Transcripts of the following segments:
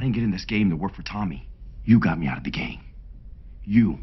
didn't get in this game to work for Tommy. You got me out of the game. You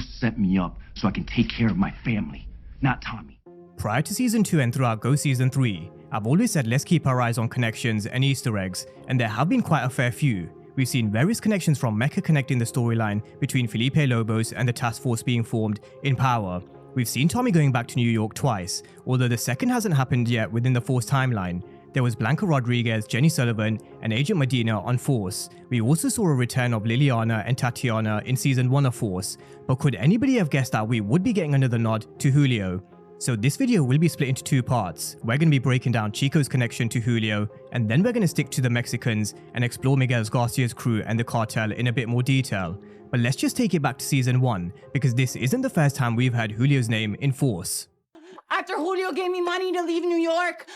set me up so I can take care of my family, not Tommy. Prior to Season 2 and throughout Go Season 3, I've always said let's keep our eyes on connections and Easter eggs, and there have been quite a fair few. We've seen various connections from Mecha connecting the storyline between Felipe Lobos and the task force being formed in Power. We've seen Tommy going back to New York twice, although the second hasn't happened yet within the Force timeline. There was Blanca Rodriguez, Jenny Sullivan, and Agent Medina on Force. We also saw a return of Liliana and Tatiana in Season 1 of Force, but could anybody have guessed that we would be getting another nod to Julio? So this video will be split into two parts. We're going to be breaking down Chico's connection to Julio, and then we're going to stick to the Mexicans and explore Miguel Garcia's crew and the cartel in a bit more detail. But let's just take it back to Season 1, because this isn't the first time we've heard Julio's name in Force. After Julio gave me money to leave New York,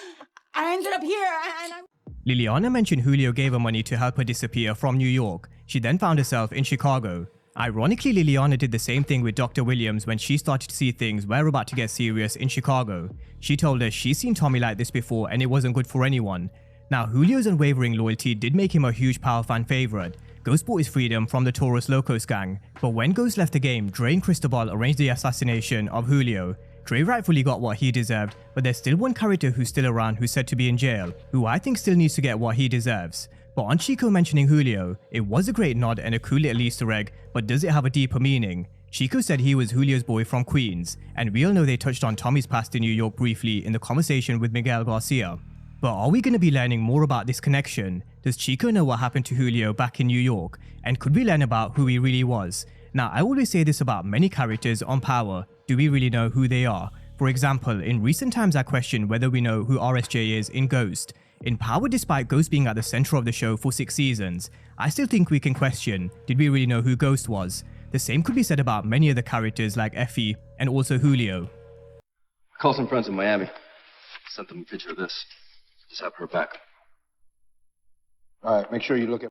I ended up here and Liliana mentioned Julio gave her money to help her disappear from New York. She then found herself in Chicago. Ironically, Liliana did the same thing with Dr. Williams when she started to see things were about to get serious in Chicago. She told us she's seen Tommy like this before and it wasn't good for anyone. Now, Julio's unwavering loyalty did make him a huge Power fan favorite. Ghost bought his freedom from the Taurus Locos gang, but when Ghost left the game, Dre and Cristobal arranged the assassination of Julio. Dre rightfully got what he deserved, but there's still one character who's still around who's said to be in jail, who I think still needs to get what he deserves. But on Chico mentioning Julio, it was a great nod and a cool little Easter egg, but does it have a deeper meaning? Chico said he was Julio's boy from Queens, and we all know they touched on Tommy's past in New York briefly in the conversation with Miguel Garcia. But are we going to be learning more about this connection? Does Chico know what happened to Julio back in New York? And could we learn about who he really was? Now, I always say this about many characters on Power. Do we really know who they are? For example, in recent times I questioned whether we know who RSJ is in Ghost. In Power, despite Ghost being at the center of the show for 6 seasons, I still think we can question, did we really know who Ghost was? The same could be said about many other characters like Effie and also Julio. I called some friends in Miami. Sent them a picture of this. Just have her back. All right, make sure you look at...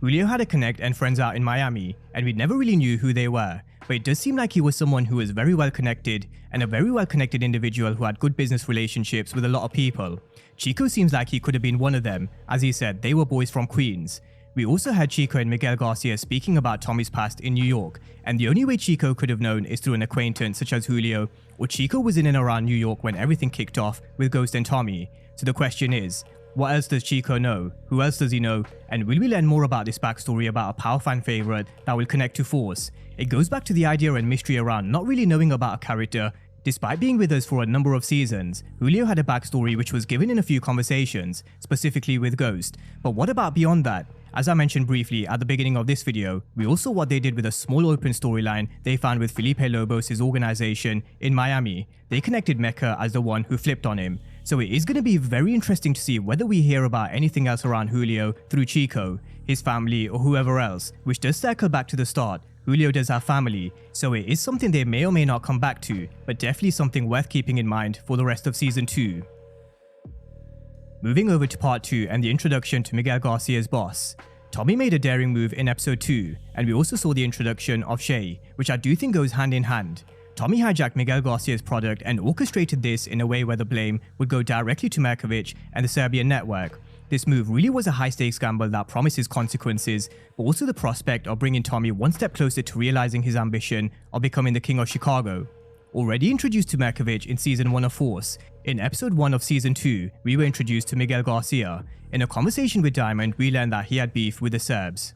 Julio had a connect and friends out in Miami, and we never really knew who they were, but it does seem like he was someone who was very well connected, and a very well connected individual who had good business relationships with a lot of people. Chico seems like he could have been one of them. As he said, they were boys from Queens. We also had Chico and Miguel Garcia speaking about Tommy's past in New York, and the only way Chico could have known is through an acquaintance such as Julio, or Chico was in and around New York when everything kicked off with Ghost and Tommy. So the question is, what else does Chico know? Who else does he know? And will we learn more about this backstory about a Power fan favorite that will connect to Force? It goes back to the idea and mystery around not really knowing about a character. Despite being with us for a number of seasons, Julio had a backstory which was given in a few conversations, specifically with Ghost. But what about beyond that? As I mentioned briefly at the beginning of this video, we also saw what they did with a small open storyline they found with Felipe Lobos' organization in Miami. They connected Mecha as the one who flipped on him. So it is going to be very interesting to see whether we hear about anything else around Julio through Chico, his family, or whoever else, which does circle back to the start. Julio does have family, so it is something they may or may not come back to, but definitely something worth keeping in mind for the rest of Season 2. Moving over to Part 2 and the introduction to Miguel Garcia's boss. Tommy made a daring move in Episode 2, and we also saw the introduction of Shay, which I do think goes hand in hand. Tommy hijacked Miguel Garcia's product and orchestrated this in a way where the blame would go directly to Merkovich and the Serbian network. This move really was a high-stakes gamble that promises consequences, but also the prospect of bringing Tommy one step closer to realizing his ambition of becoming the King of Chicago. Already introduced to Merkovich in Season 1 of Force, in Episode 1 of Season 2, we were introduced to Miguel Garcia. In a conversation with Diamond, we learned that he had beef with the Serbs.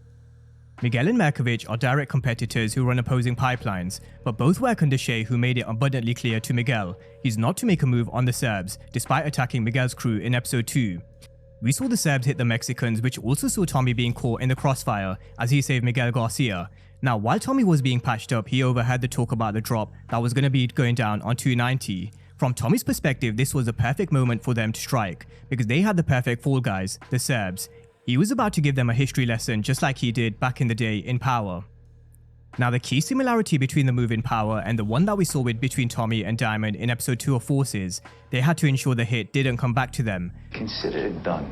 Miguel and Merkovich are direct competitors who run opposing pipelines, but both work under Shay, who made it abundantly clear to Miguel he's not to make a move on the Serbs, despite attacking Miguel's crew in Episode 2. We saw the Serbs hit the Mexicans, which also saw Tommy being caught in the crossfire as he saved Miguel Garcia. Now, while Tommy was being patched up, he overheard the talk about the drop that was going to be going down on 290. From Tommy's perspective, this was the perfect moment for them to strike, because they had the perfect fall guys, the Serbs. He was about to give them a history lesson just like he did back in the day in Power. Now, the key similarity between the move in Power and the one that we saw with between Tommy and Diamond in Episode 2 of Force is, they had to ensure the hit didn't come back to them. Consider it done.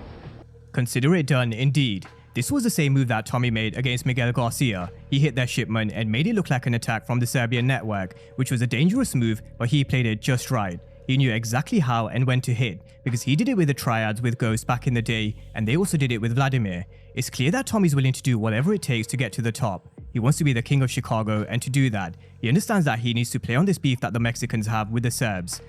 Consider it done, indeed. This was the same move that Tommy made against Miguel Garcia. He hit their shipment and made it look like an attack from the Serbian network, which was a dangerous move, but he played it just right. He knew exactly how and when to hit, because he did it with the triads with Ghost back in the day, and they also did it with Vladimir. It's clear that Tommy's willing to do whatever it takes to get to the top. He wants to be the king of Chicago, and to do that, he understands that he needs to play on this beef that the Mexicans have with the Serbs.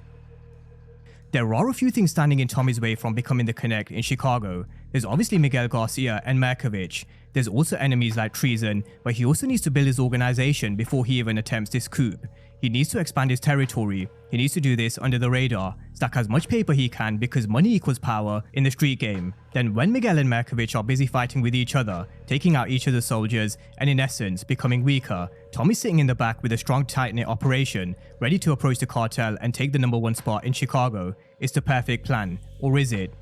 There are a few things standing in Tommy's way from becoming the Connect in Chicago. There's obviously Miguel Garcia and Markovic. There's also enemies like treason, but he also needs to build his organization before he even attempts this coup. He needs to expand his territory. He needs to do this under the radar, stack as much paper he can because money equals power in the street game. Then when Miguel and Markovic are busy fighting with each other, taking out each other's soldiers, and in essence becoming weaker, Tommy's sitting in the back with a strong tight-knit operation, ready to approach the cartel and take the #1 spot in Chicago. It's the perfect plan, or is it?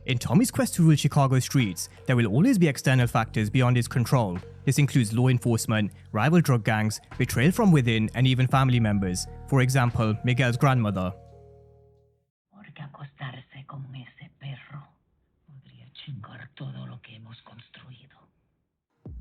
In Tommy's quest to rule Chicago streets, there will always be external factors beyond his control. This includes law enforcement, rival drug gangs, betrayal from within, and even family members. For example, Miguel's grandmother. Porque acostarse con ese perro podría chingar todo lo que hemos construido.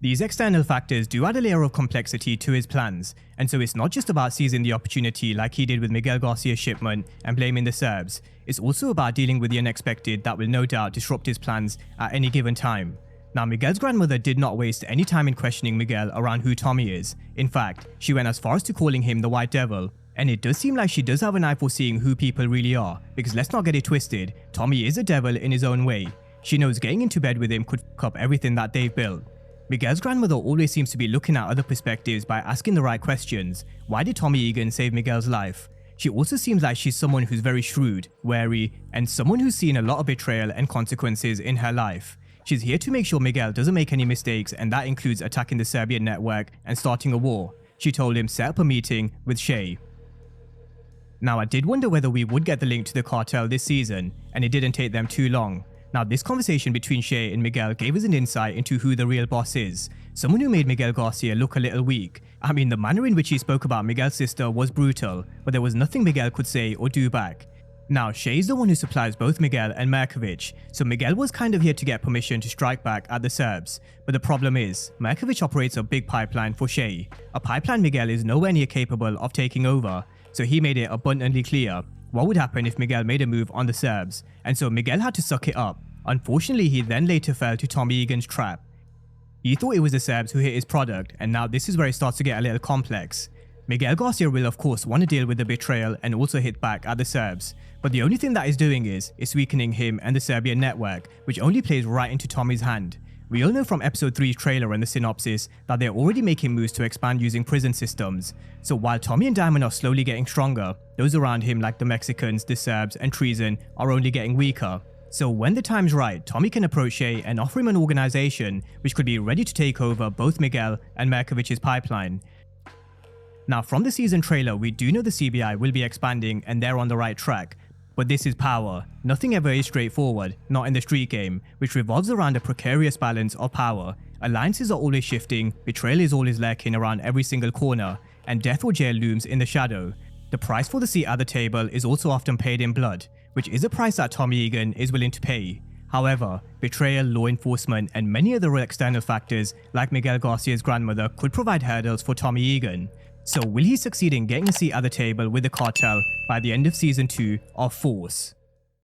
These external factors do add a layer of complexity to his plans, and so it's not just about seizing the opportunity like he did with Miguel Garcia's shipment and blaming the Serbs. It's also about dealing with the unexpected that will no doubt disrupt his plans at any given time. Now, Miguel's grandmother did not waste any time in questioning Miguel around who Tommy is. In fact, she went as far as to calling him the White Devil. And it does seem like she does have an eye for seeing who people really are, because let's not get it twisted, Tommy is a devil in his own way. She knows getting into bed with him could fuck up everything that they've built. Miguel's grandmother always seems to be looking at other perspectives by asking the right questions. Why did Tommy Egan save Miguel's life? She also seems like she's someone who's very shrewd, wary, and someone who's seen a lot of betrayal and consequences in her life. She's here to make sure Miguel doesn't make any mistakes, and that includes attacking the Serbian network and starting a war. She told him set up a meeting with Shay. Now, I did wonder whether we would get the link to the cartel this season, and it didn't take them too long. Now, this conversation between Shay and Miguel gave us an insight into who the real boss is, someone who made Miguel Garcia look a little weak. I mean, the manner in which he spoke about Miguel's sister was brutal, but there was nothing Miguel could say or do back. Now, Shay's the one who supplies both Miguel and Markovic, so Miguel was kind of here to get permission to strike back at the Serbs. But the problem is, Markovic operates a big pipeline for Shay, a pipeline Miguel is nowhere near capable of taking over, so he made it abundantly clear what would happen if Miguel made a move on the Serbs, and so Miguel had to suck it up. Unfortunately, he then later fell to Tommy Egan's trap. He thought it was the Serbs who hit his product, and now this is where it starts to get a little complex. Miguel Garcia will of course want to deal with the betrayal and also hit back at the Serbs, but the only thing that is doing is weakening him and the Serbian network, which only plays right into Tommy's hand. We all know from episode 3's trailer and the synopsis that they're already making moves to expand using prison systems. So while Tommy and Diamond are slowly getting stronger, those around him like the Mexicans, the Serbs, and treason are only getting weaker. So when the time's right, Tommy can approach Shay and offer him an organization which could be ready to take over both Miguel and Markovic's pipeline. Now, from the season trailer, we do know the CBI will be expanding and they're on the right track. But this is power. Nothing ever is straightforward, not in the street game, which revolves around a precarious balance of power. Alliances are always shifting, betrayal is always lurking around every single corner, and death or jail looms in the shadow. The price for the seat at the table is also often paid in blood, which is a price that Tommy Egan is willing to pay. However, betrayal, law enforcement, and many other external factors like Miguel Garcia's grandmother could provide hurdles for Tommy Egan. So will he succeed in getting a seat at the table with the cartel by the end of season 2 of Force?